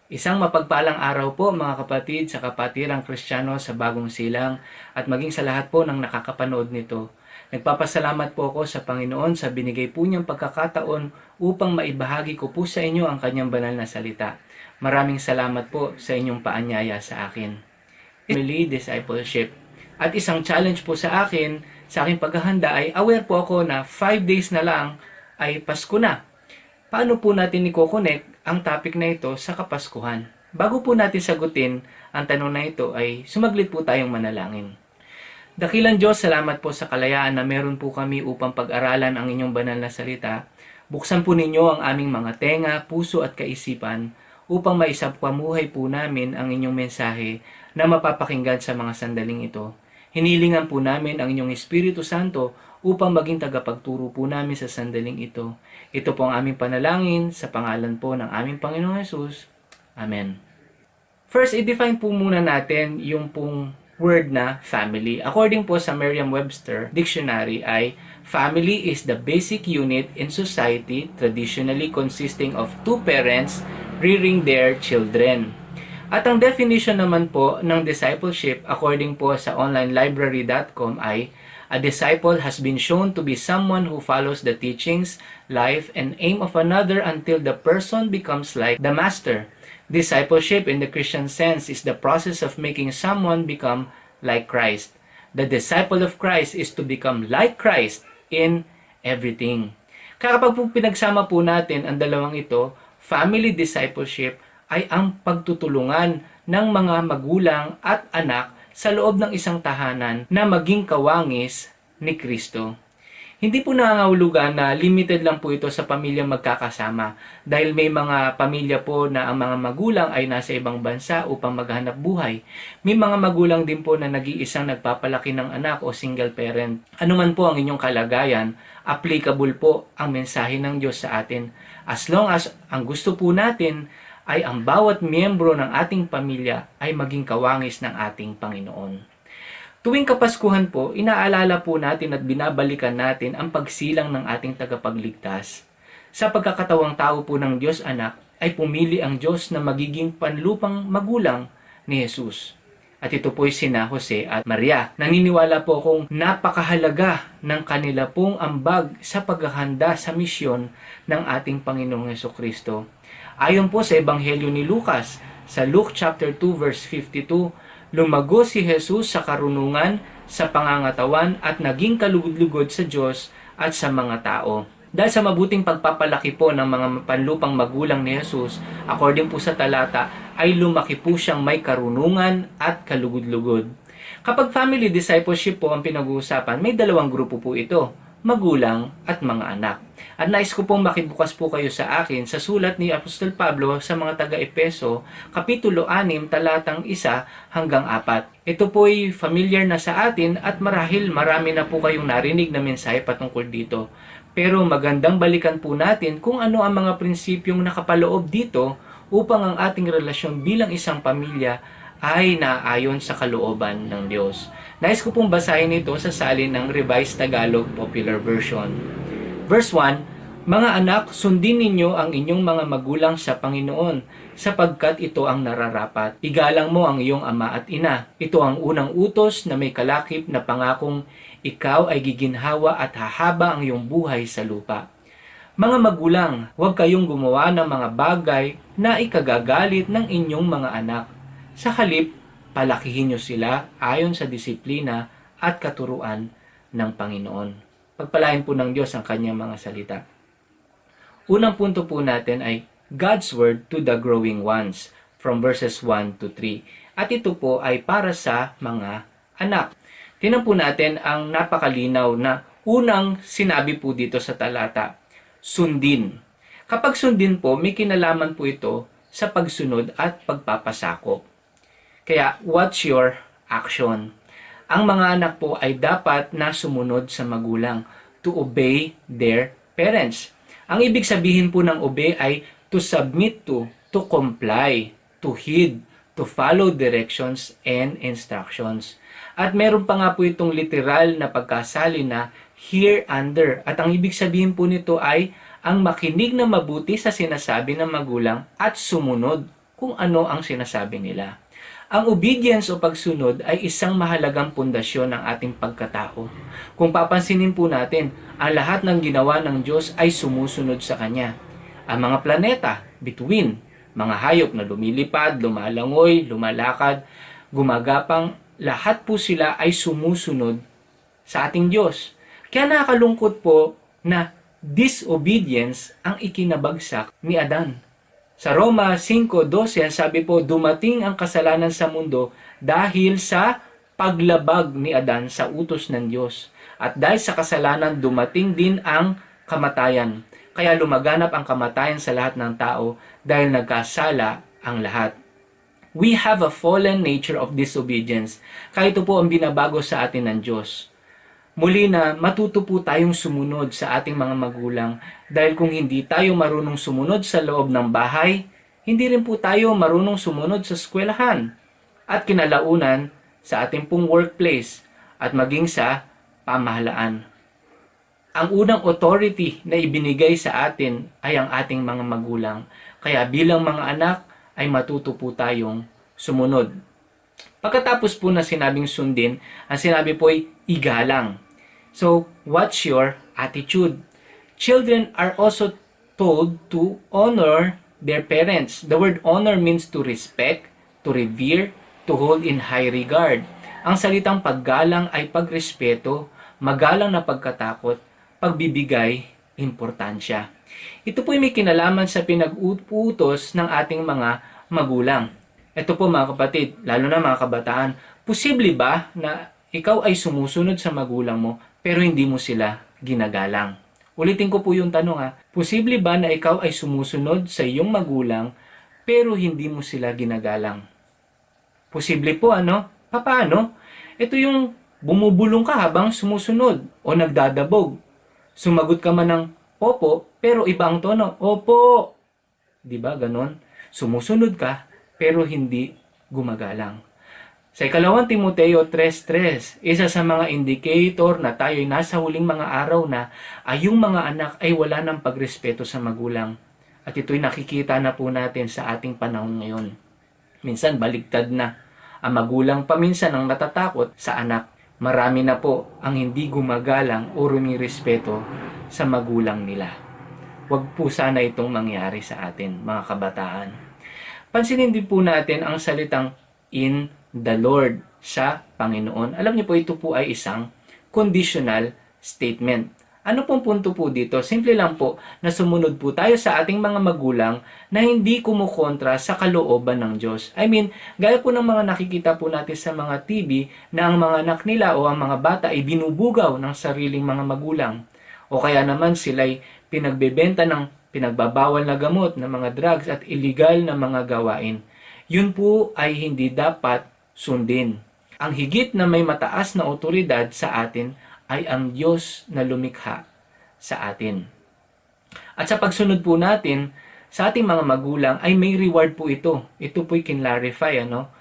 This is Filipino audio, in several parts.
Isang mapagpalang araw po mga kapatid sa kapatirang Kristiyano sa Bagong Silang at maging sa lahat po ng nakakapanood nito. Nagpapasalamat po ako sa Panginoon sa binigay po niyang pagkakataon upang maibahagi ko po sa inyo ang kanyang banal na salita. Maraming salamat po sa inyong paanyaya sa akin. Family Discipleship. At isang challenge po sa akin, sa aking paghahanda ay aware po ako na 5 days na lang ay Pasko na. Paano po natin i-connect ang topic na ito sa Kapaskuhan? Bago po natin sagutin ang tanong na ito ay sumaglit po tayong manalangin. Dakilang Diyos, salamat po sa kalayaan na meron po kami upang pag-aralan ang inyong banal na salita. Buksan po ninyo ang aming mga tenga, puso at kaisipan upang maisapamuhay po namin ang inyong mensahe na mapapakinggan sa mga sandaling ito. Hinilingan po namin ang inyong Espiritu Santo upang maging tagapagturo po namin sa sandaling ito. Ito po ang aming panalangin sa pangalan po ng aming Panginoong Hesus. Amen. First, i-define po muna natin yung pong word na family. According po sa Merriam-Webster Dictionary ay family is the basic unit in society traditionally consisting of two parents rearing their children. At ang definition naman po ng discipleship according po sa onlinelibrary.com ay a disciple has been shown to be someone who follows the teachings, life, and aim of another until the person becomes like the master. Discipleship in the Christian sense is the process of making someone become like Christ. The disciple of Christ is to become like Christ in everything. Kapag po pinagsama po natin ang dalawang ito, family discipleship ay ang pagtutulungan ng mga magulang at anak sa loob ng isang tahanan na maging kawangis ni Kristo. Hindi po nangangahulugan na limited lang po ito sa pamilya magkakasama dahil may mga pamilya po na ang mga magulang ay nasa ibang bansa upang maghanap buhay. May mga magulang din po na nag-iisang nagpapalaki ng anak o single parent. Ano man po ang inyong kalagayan, applicable po ang mensahe ng Diyos sa atin. As long as ang gusto po natin ay ang bawat miyembro ng ating pamilya ay maging kawangis ng ating Panginoon. Tuwing Kapaskuhan po, inaalala po natin at binabalikan natin ang pagsilang ng ating tagapagligtas. Sa pagkakatawang tao po ng Diyos Anak, ay pumili ang Diyos na magiging panlupang magulang ni Jesus. At ito po'y sina Jose at Maria. Naniniwala po akong napakahalaga ng kanila pong ambag sa paghahanda sa misyon ng ating Panginoong Hesukristo. Ayon po sa Ebanghelyo ni Lucas, sa Luke chapter 2 verse 52, lumago si Jesus sa karunungan, sa pangangatawan at naging kalugod-lugod sa Diyos at sa mga tao. Dahil sa mabuting pagpapalaki po ng mga panlupang magulang ni Jesus, according po sa talata, ay lumaki po siyang may karunungan at kalugod-lugod. Kapag family discipleship po ang pinag-uusapan, may dalawang grupo po ito, magulang at mga anak. At nais ko pong makibukas po kayo sa akin sa sulat ni Apostol Pablo sa mga taga-Epeso, Kapitulo 6, talatang 1 hanggang 4. Ito po'y familiar na sa atin at marahil marami na po kayong narinig na mensahe patungkol dito. Pero magandang balikan po natin kung ano ang mga prinsipyong nakapaloob dito upang ang ating relasyon bilang isang pamilya ay naayon sa kalooban ng Diyos. Nais ko pong basahin ito sa salin ng Revised Tagalog Popular Version. Verse 1, Mga anak, sundin ninyo ang inyong mga magulang sa Panginoon, sapagkat ito ang nararapat. Igalang mo ang iyong ama at ina. Ito ang unang utos na may kalakip na pangakong ikaw ay giginhawa at hahaba ang iyong buhay sa lupa. Mga magulang, huwag kayong gumawa ng mga bagay na ikagagalit ng inyong mga anak. Sa halip, palakihin nyo sila ayon sa disiplina at katuruan ng Panginoon. Pagpalain po ng Diyos ang kanyang mga salita. Unang punto po natin ay God's Word to the growing ones from verses 1 to 3. At ito po ay para sa mga anak. Tingnan po natin ang napakalinaw na unang sinabi po dito sa talata, sundin. Kapag sundin po, may kinalaman po ito sa pagsunod at pagpapasakop. Kaya, what's your action? Ang mga anak po ay dapat na sumunod sa magulang to obey their parents. Ang ibig sabihin po ng obey ay to submit to comply, to heed, to follow directions and instructions. At meron pa nga po itong literal na pagkasali na here under. At ang ibig sabihin po nito ay ang makinig na mabuti sa sinasabi ng magulang at sumunod kung ano ang sinasabi nila. Ang obedience o pagsunod ay isang mahalagang pundasyon ng ating pagkatao. Kung papansinin po natin, ang lahat ng ginawa ng Diyos ay sumusunod sa Kanya. Ang mga planeta, bituin, mga hayop na lumilipad, lumalangoy, lumalakad, gumagapang, lahat po sila ay sumusunod sa ating Diyos. Kaya nakakalungkot po na disobedience ang ikinabagsak ni Adan. Sa Roma 5:12, sabi po, dumating ang kasalanan sa mundo dahil sa paglabag ni Adan sa utos ng Diyos. At dahil sa kasalanan, dumating din ang kamatayan. Kaya lumaganap ang kamatayan sa lahat ng tao dahil nagkasala ang lahat. We have a fallen nature of disobedience. Kaya ito po ang binabago sa atin ng Diyos. Muli na matuto po tayong sumunod sa ating mga magulang dahil kung hindi tayo marunong sumunod sa loob ng bahay, hindi rin po tayo marunong sumunod sa eskwelahan at kinalaunan sa ating pong workplace at maging sa pamahalaan. Ang unang authority na ibinigay sa atin ay ang ating mga magulang. Kaya bilang mga anak ay matuto po tayong sumunod. Pagkatapos po na sinabing sundin, ang sinabi po ay igalang. So, what's your attitude? Children are also told to honor their parents. The word honor means to respect, to revere, to hold in high regard. Ang salitang paggalang ay pagrespeto, magalang na pagkatakot, pagbibigay, importansya. Ito po ay may kinalaman sa pinag-utos ng ating mga magulang. Ito po mga kapatid, lalo na mga kabataan, posible ba na ikaw ay sumusunod sa magulang mo pero hindi mo sila ginagalang? Ulitin ko po yung tanong ha. Posible ba na ikaw ay sumusunod sa iyong magulang pero hindi mo sila ginagalang? Posible po ano? Paano? Ito yung bumubulong ka habang sumusunod o nagdadabog. Sumagot ka man ng opo pero iba ang tono. Opo! Diba ganon? Sumusunod ka pero hindi gumagalang. Sa ikalawang Timoteo 3:3, isa sa mga indicator na tayo'y nasa huling mga araw na ay yung mga anak ay wala ng pagrespeto sa magulang. At ito'y nakikita na po natin sa ating panahon ngayon. Minsan baligtad na. Ang magulang paminsan ang natatakot sa anak. Marami na po ang hindi gumagalang o rumirespeto sa magulang nila. Huwag po sana itong mangyari sa atin, mga kabataan. Pansinin din po natin ang salitang in the Lord sa Panginoon. Alam niyo po, ito po ay isang conditional statement. Ano pong punto po dito? Simple lang po na sumunod po tayo sa ating mga magulang na hindi kumukontra sa kalooban ng Diyos. I mean, gaya po ng mga nakikita po natin sa mga TV na ang mga anak nila o ang mga bata ay binubugaw ng sariling mga magulang. O kaya naman sila'y pinagbebenta ng pinagbabawal na gamot ng mga drugs at illegal na mga gawain. Yun po ay hindi dapat sundin. Ang higit na may mataas na otoridad sa atin ay ang Diyos na lumikha sa atin. At sa pagsunod po natin sa ating mga magulang ay may reward po ito. Ito po'y kinlarify, ano?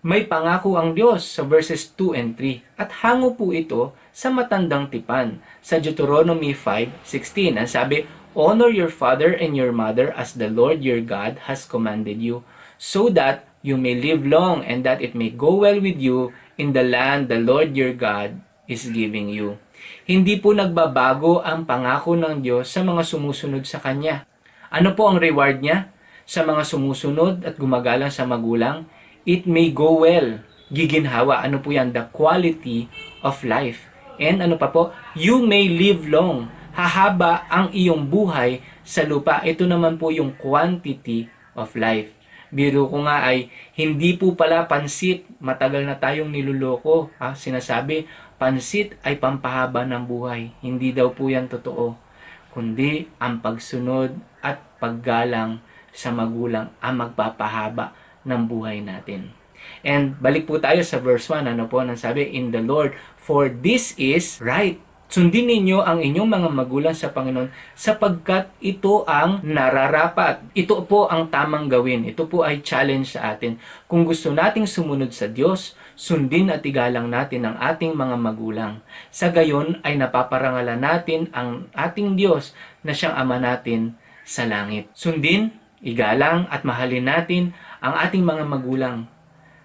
May pangako ang Diyos sa verses 2 and 3 at hango po ito sa matandang tipan. Sa Deuteronomy 5:16, ang sabi, honor your father and your mother as the Lord your God has commanded you, so that you may live long and that it may go well with you in the land the Lord your God is giving you. Hindi po nagbabago ang pangako ng Diyos sa mga sumusunod sa Kanya. Ano po ang reward niya sa mga sumusunod at gumagalang sa magulang? It may go well. Giginhawa. Ano po yan? The quality of life. And ano pa po? You may live long. Hahaba ang iyong buhay sa lupa. Ito naman po yung quantity of life. Biro ko nga ay hindi po pala pansit. Matagal na tayong niluloko. Sinasabi, pansit ay pampahaba ng buhay. Hindi daw po yan totoo. Kundi ang pagsunod at paggalang sa magulang ang magpapahaba ng buhay natin. And balik po tayo sa verse 1. Ano po nang sabi? In the Lord, for this is right. Sundin ninyo ang inyong mga magulang sa Panginoon sapagkat ito ang nararapat. Ito po ang tamang gawin. Ito po ay challenge sa atin. Kung gusto nating sumunod sa Diyos, sundin at igalang natin ang ating mga magulang. Sa gayon ay napaparangalan natin ang ating Diyos na siyang Ama natin sa langit. Sundin, igalang at mahalin natin ang ating mga magulang.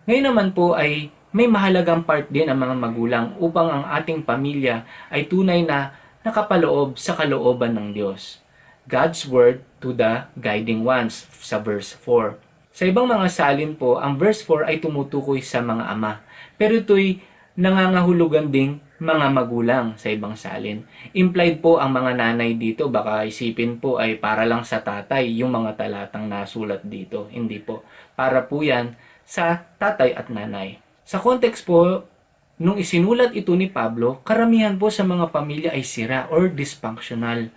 Ngayon naman po ay may mahalagang part din ang mga magulang upang ang ating pamilya ay tunay na nakapaloob sa kalooban ng Diyos. God's Word to the guiding ones sa verse 4. Sa ibang mga salin po, ang verse 4 ay tumutukoy sa mga ama. Pero ito'y nangangahulugan ding mga magulang sa ibang salin. Implied po ang mga nanay dito, baka isipin po ay para lang sa tatay yung mga talatang nasulat dito. Hindi po. Para po yan sa tatay at nanay. Sa context po, nung isinulat ito ni Pablo, karamihan po sa mga pamilya ay sira or dysfunctional.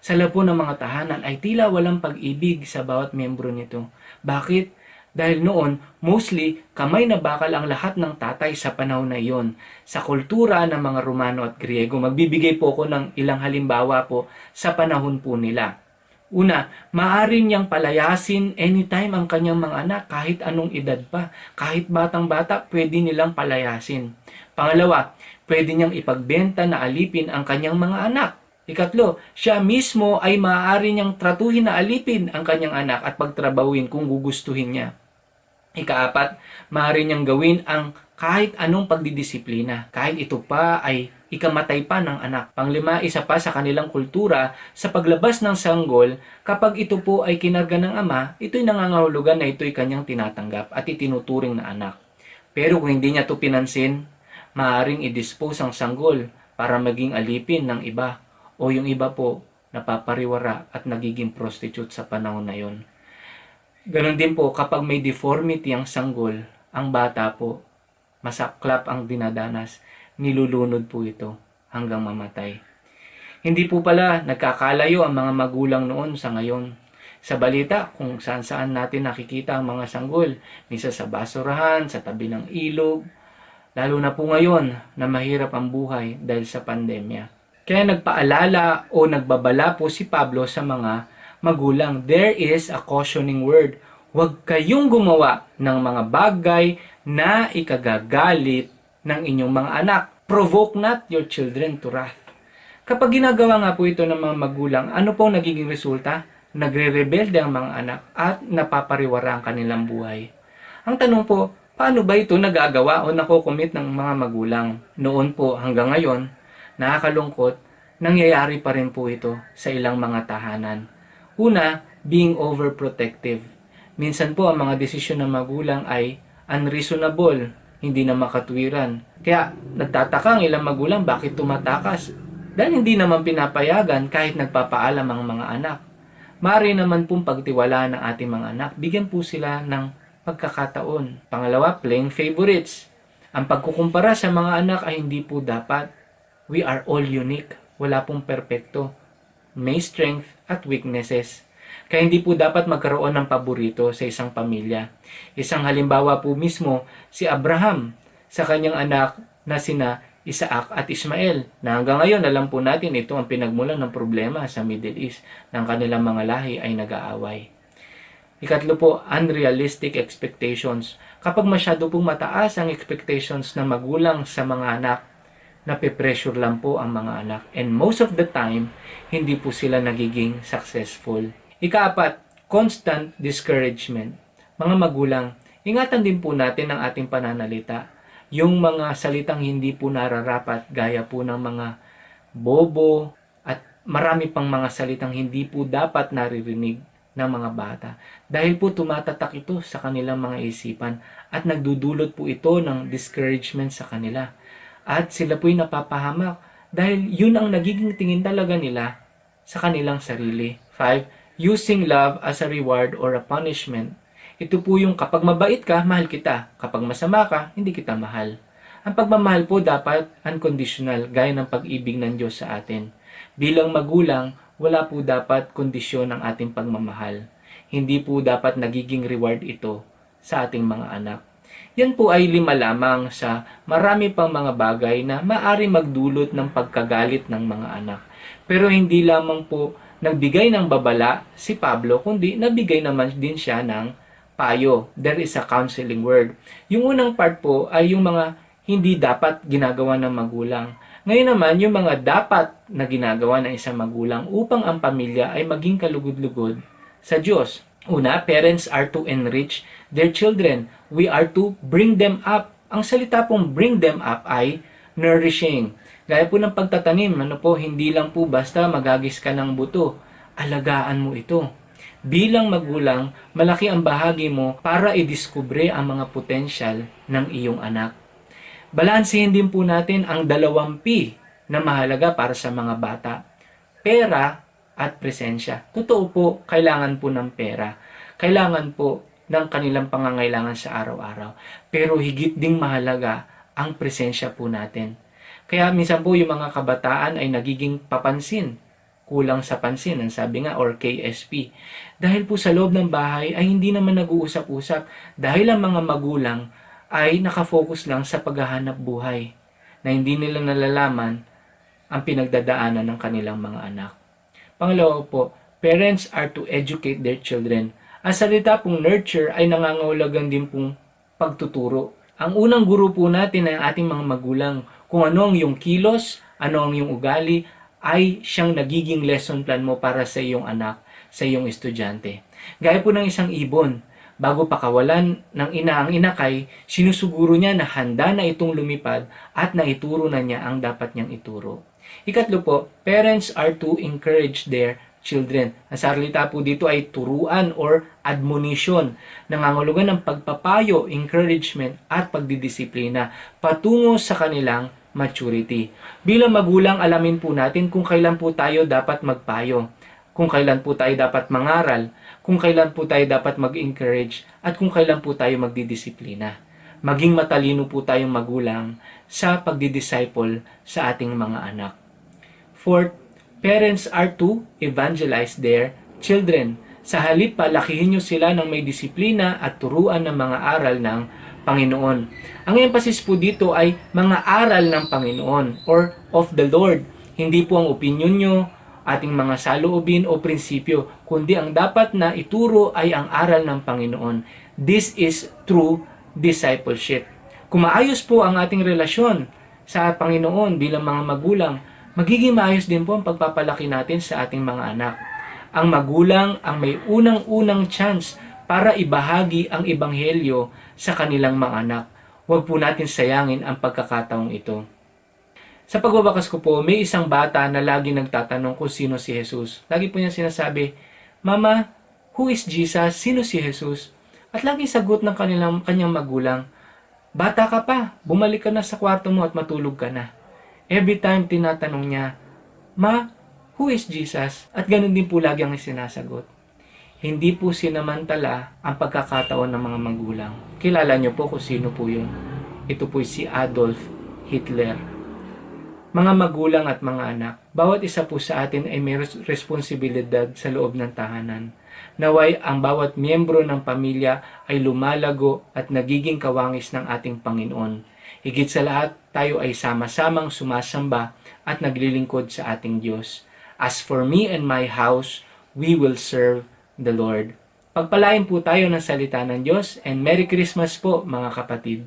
Sa labo ng mga tahanan ay tila walang pag-ibig sa bawat miyembro nito. Bakit? Dahil noon, mostly, kamay na bakal ang lahat ng tatay sa panahon na iyon. Sa kultura ng mga Romano at Griego, magbibigay po ako ng ilang halimbawa po sa panahon po nila. Una, maaari niyang palayasin anytime ang kanyang mga anak kahit anong edad pa. Kahit batang-bata, pwede nilang palayasin. Pangalawa, pwede niyang ipagbenta na alipin ang kanyang mga anak. Ikatlo, siya mismo ay maaari niyang tratuhin na alipin ang kanyang anak at pagtrabahuin kung gugustuhin niya. Ikaapat, maaari niyang gawin ang kahit anong pagdidisiplina, kahit ito pa ay ikamatay pa ng anak. Panglima, isa pa sa kanilang kultura, sa paglabas ng sanggol, kapag ito po ay kinarga ng ama, ito'y nangangahulugan na ito'y kanyang tinatanggap at itinuturing na anak. Pero kung hindi niya ito pinansin, maaaring i-dispose ang sanggol para maging alipin ng iba o yung iba po napapariwara at nagiging prostitute sa panahon na yon. Ganon din po kapag may deformity ang sanggol, ang bata po, masaklap ang dinadanas, nilulunod po ito hanggang mamatay. Hindi po pala nagkakalayo ang mga magulang noon sa ngayon. Sa balita, kung saan-saan natin nakikita ang mga sanggol, minsan sa basurahan, sa tabi ng ilog, lalo na po ngayon na mahirap ang buhay dahil sa pandemya. Kaya nagpaalala o nagbabala po si Pablo sa mga magulang, there is a cautioning word. Huwag kayong gumawa ng mga bagay na ikagagalit ng inyong mga anak. Provoke not your children to wrath. Kapag ginagawa nga po ito ng mga magulang, ano po nagiging resulta? Nagre-rebelde ang mga anak at napapariwara ang kanilang buhay. Ang tanong po, paano ba ito nagagawa o nakokomit ng mga magulang? Noon po hanggang ngayon, nakakalungkot, nangyayari pa rin po ito sa ilang mga tahanan. Una, being overprotective. Minsan po ang mga desisyon ng magulang ay unreasonable, hindi na makatwiran. Kaya nagtataka ang ilang magulang bakit tumatakas. Dahil hindi naman pinapayagan kahit nagpapaalam ang mga anak. Maaari naman pong pagtiwalaan ng ating mga anak, bigyan po sila ng pagkakataon. Pangalawa, playing favorites. Ang pagkukumpara sa mga anak ay hindi po dapat. We are all unique. Wala pong perpekto. May strength at weaknesses. Kaya hindi po dapat magkaroon ng paborito sa isang pamilya. Isang halimbawa po mismo, si Abraham sa kanyang anak na sina Isaac at Ismael, na hanggang ngayon alam po natin ito ang pinagmulan ng problema sa Middle East, ng kanilang mga lahi ay nag-aaway. Ikatlo po, unrealistic expectations. Kapag masyado pong mataas ang expectations ng magulang sa mga anak, nape-pressure lang po ang mga anak. And most of the time, hindi po sila nagiging successful. Ikaapat, constant discouragement. Mga magulang, ingatan din po natin ang ating pananalita. Yung mga salitang hindi po nararapat, gaya po ng mga bobo at marami pang mga salitang hindi po dapat naririnig ng mga bata. Dahil po tumatatak ito sa kanilang mga isipan at nagdudulot po ito ng discouragement sa kanila. At sila po'y napapahamak dahil yun ang nagiging tingin talaga nila sa kanilang sarili. 5. Using love as a reward or a punishment. Ito po yung kapag mabait ka, mahal kita. Kapag masama ka, hindi kita mahal. Ang pagmamahal po dapat unconditional, gaya ng pag-ibig ng Diyos sa atin. Bilang magulang, wala po dapat kondisyon ng ating pagmamahal. Hindi po dapat nagiging reward ito sa ating mga anak. Yan po ay 5 lamang sa marami pang mga bagay na maaari magdulot ng pagkagalit ng mga anak. Pero hindi lamang po nagbigay ng babala si Pablo, kundi nabigay naman din siya ng payo. There is a counseling word. Yung unang part po ay yung mga hindi dapat ginagawa ng magulang. Ngayon naman, yung mga dapat na ginagawa ng isang magulang upang ang pamilya ay maging kalugod-lugod sa Diyos. Una, parents are to enrich their children. We are to bring them up. Ang salita pong bring them up ay nourishing. Gaya po ng pagtatanim, hindi lang po basta magagis ka ng buto. Alagaan mo ito. Bilang magulang, malaki ang bahagi mo para idiskubre ang mga potensyal ng iyong anak. Balansehin din po natin ang 2 P na mahalaga para sa mga bata. Pera at presensya. Totoo po, kailangan po ng pera. Kailangan po ng kanilang pangangailangan sa araw-araw. Pero higit ding mahalaga ang presensya po natin. Kaya minsan po yung mga kabataan ay nagiging papansin. Kulang sa pansin, ang sabi nga, or KSP. Dahil po sa loob ng bahay ay hindi naman nag-uusap-usap. Dahil ang mga magulang ay nakafocus lang sa paghahanap buhay na hindi nila nalalaman ang pinagdadaanan ng kanilang mga anak. Pangalawa po, parents are to educate their children. Ang salita pong nurture ay nangangahulugan din pong pagtuturo. Ang unang guro po natin ay ating mga magulang. Kung ano ang iyong kilos, ano ang iyong ugali, ay siyang nagiging lesson plan mo para sa iyong anak, sa iyong estudyante. Gaya po ng isang ibon, bago pakawalan ng ina ang inakay, sinusuguro niya na handa na itong lumipad at naituro na niya ang dapat niyang ituro. Ikatlo po, parents are to encourage their children. Ang salita po dito ay turuan or admonition. Nangangahulugan ng pagpapayo, encouragement at pagdidisiplina patungo sa kanilang maturity. Bilang magulang, alamin po natin kung kailan po tayo dapat magpayo, kung kailan po tayo dapat mangaral, kung kailan po tayo dapat mag-encourage, at kung kailan po tayo magdidisiplina. Maging matalino po tayong magulang sa pagdidisciple sa ating mga anak. Fourth, parents are to evangelize their children. Sa halip, palakihin nyo sila ng may disiplina at turuan ng mga aral ng Panginoon. Ang emphasis po dito ay mga aral ng Panginoon or of the Lord. Hindi po ang opinion nyo, ating mga saloobin o prinsipyo, kundi ang dapat na ituro ay ang aral ng Panginoon. This is true discipleship. Kung maayos po ang ating relasyon sa Panginoon bilang mga magulang, magiging maayos din po ang pagpapalaki natin sa ating mga anak. Ang magulang ang may unang-unang chance para ibahagi ang ebanghelyo sa kanilang mga anak. Huwag po natin sayangin ang pagkakataong ito. Sa pagbabakas ko po, may isang bata na lagi nagtatanong kung sino si Jesus. Lagi po niya sinasabi, Mama, who is Jesus? Sino si Jesus? At lagi sagot ng kanyang magulang, bata ka pa, bumalik ka na sa kwarto mo at matulog ka na. Every time tinatanong niya, Ma, who is Jesus? At ganun din po lagi ang sinasagot. Hindi po sinamantala ang pagkakataon ng mga magulang. Kilala niyo po kung sino po yun. Ito po si Adolf Hitler. Mga magulang at mga anak, bawat isa po sa atin ay may responsibilidad sa loob ng tahanan. Naway ang bawat miyembro ng pamilya ay lumalago at nagiging kawangis ng ating Panginoon. Higit sa lahat, tayo ay sama-samang sumasamba at naglilingkod sa ating Diyos. As for me and my house, we will serve the Lord. Pagpalain po tayo ng salita ng Diyos and Merry Christmas po mga kapatid.